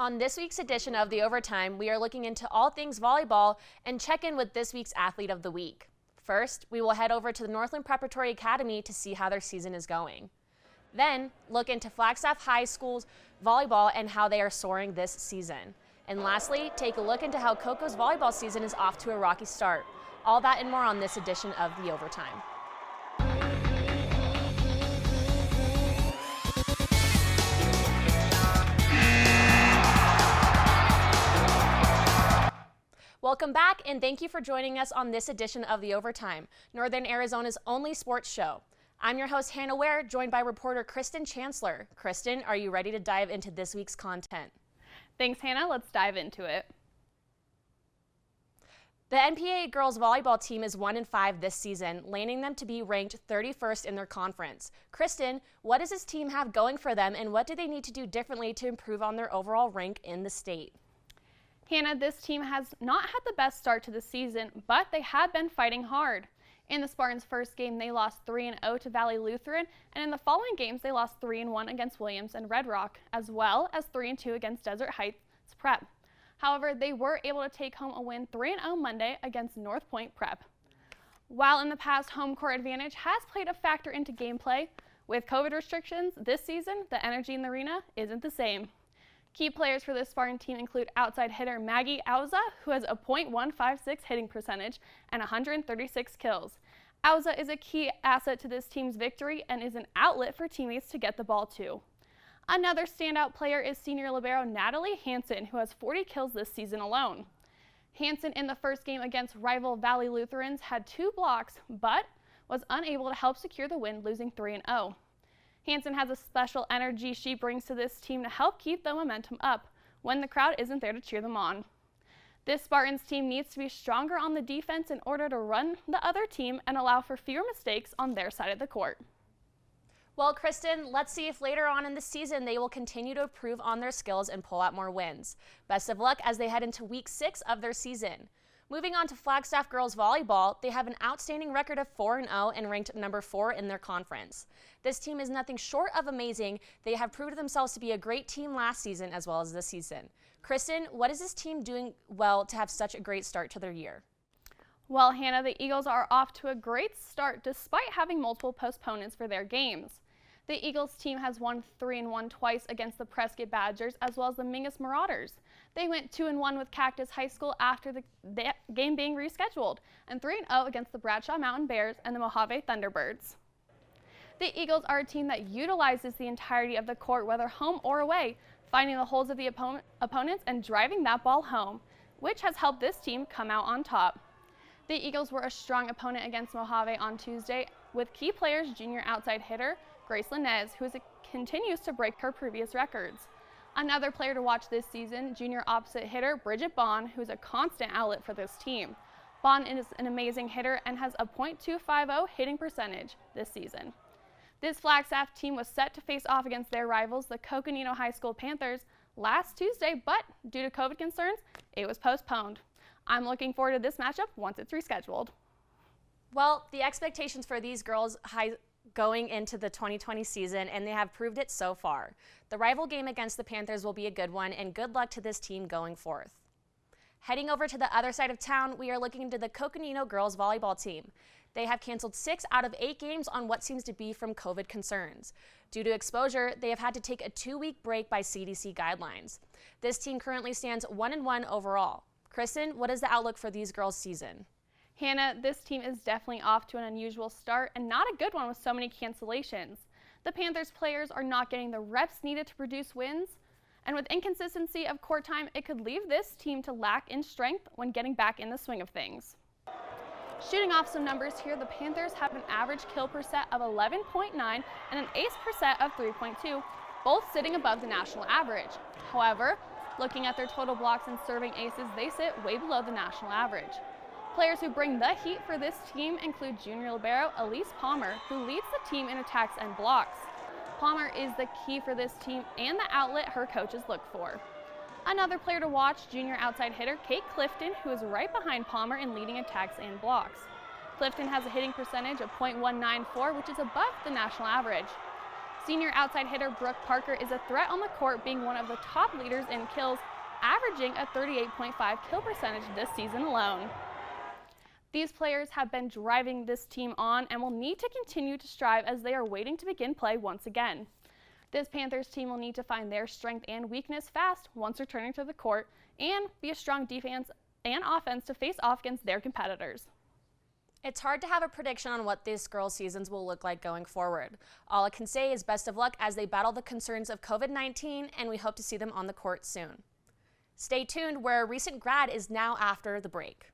On this week's edition of The Overtime, we are looking into all things volleyball and check in with this week's Athlete of the Week. First, we will head over to the Northland Preparatory Academy to see how their season is going. Then, look into Flagstaff High School's volleyball and how they are soaring this season. And lastly, take a look into how Coco's volleyball season is off to a rocky start. All that and more on this edition of The Overtime. Welcome back, and thank you for joining us on this edition of The Overtime, Northern Arizona's only sports show. I'm your host, Hannah Ware, joined by reporter KRISTEN Chancellor. KRISTEN, are you ready to dive into this week's content? Thanks, Hannah. Let's dive into it. The NPA girls volleyball team is 1-5 this season, landing them to be ranked 31st in their conference. KRISTEN, what does this team have going for them, and what do they need to do differently to improve on their overall rank in the state? Hannah, this team has not had the best start to the season, but they have been fighting hard. In the Spartans' first game, they lost 3-0 to Valley Lutheran, and in the following games, they lost 3-1 against Williams and Red Rock, as well as 3-2 against Desert Heights Prep. However, they were able to take home a win 3-0 Monday against North Point Prep. While in the past, home court advantage has played a factor into gameplay, with COVID restrictions this season, the energy in the arena isn't the same. Key players for this Spartan team include outside hitter Maggie Auza, who has a .156 hitting percentage and 136 kills. Auza is a key asset to this team's victory and is an outlet for teammates to get the ball to. Another standout player is senior libero Natalie Hansen, who has 40 kills this season alone. Hansen in the first game against rival Valley Lutherans had 2 blocks, but was unable to help secure the win, losing 3-0. Hansen has a special energy she brings to this team to help keep the momentum up when the crowd isn't there to cheer them on. This Spartans team needs to be stronger on the defense in order to run the other team and allow for fewer mistakes on their side of the court. Well, KRISTEN, let's see if later on in the season they will continue to improve on their skills and pull out more wins. Best of luck as they head into week 6 of their season. Moving on to Flagstaff girls volleyball, they have an outstanding record of 4-0 and ranked number 4 in their conference. This team is nothing short of amazing. They have proved themselves to be a great team last season as well as this season. KRISTEN, what is this team doing well to have such a great start to their year? Well, Hannah, the Eagles are off to a great start despite having multiple postponements for their games. The Eagles team has won 3-1 twice against the Prescott Badgers as well as the Mingus Marauders. They went 2-1 with Cactus High School after the game being rescheduled, and 3-0 against the Bradshaw Mountain Bears and the Mojave Thunderbirds. The Eagles are a team that utilizes the entirety of the court, whether home or away, finding the holes of the opponents and driving that ball home, which has helped this team come out on top. The Eagles were a strong opponent against Mojave on Tuesday, with key players junior outside hitter Grace Linez, who continues to break her previous records. Another player to watch this season, junior opposite hitter Bridget Bond, who is a constant outlet for this team. Bond is an amazing hitter and has a .250 hitting percentage this season. This Flagstaff team was set to face off against their rivals, the Coconino High School Panthers, last Tuesday, but due to COVID concerns, it was postponed. I'm looking forward to this matchup once it's rescheduled. Well, the expectations for these girls going into the 2020 season, and they have proved it so far. The rival game against the Panthers will be a good one, and good luck to this team going forth. Heading over to the other side of town, we are looking into the Coconino girls volleyball team. They have canceled 6 out of 8 games on what seems to be from COVID concerns. Due to exposure, they have had to take a 2-week break by CDC guidelines. This team currently stands 1-1 overall. KRISTEN, what is the outlook for these girls' season? Hannah, this team is definitely off to an unusual start and not a good one with so many cancellations. The Panthers players are not getting the reps needed to produce wins, and with inconsistency of court time, it could leave this team to lack in strength when getting back in the swing of things. Shooting off some numbers here, the Panthers have an average kill per set of 11.9 and an ace per set of 3.2, both sitting above the national average. However, looking at their total blocks and serving aces, they sit way below the national average. Players who bring the heat for this team include junior libero Elise Palmer, who leads the team in attacks and blocks. Palmer is the key for this team and the outlet her coaches look for. Another player to watch, junior outside hitter Kate Clifton, who is right behind Palmer in leading attacks and blocks. Clifton has a hitting percentage of .194, which is above the national average. Senior outside hitter Brooke Parker is a threat on the court, being one of the top leaders in kills, averaging a 38.5 kill percentage this season alone. These players have been driving this team on and will need to continue to strive as they are waiting to begin play once again. This Panthers team will need to find their strength and weakness fast once returning to the court and be a strong defense and offense to face off against their competitors. It's hard to have a prediction on what these girls' seasons will look like going forward. All I can say is best of luck as they battle the concerns of COVID-19, and we hope to see them on the court soon. Stay tuned, where a recent grad is now after the break.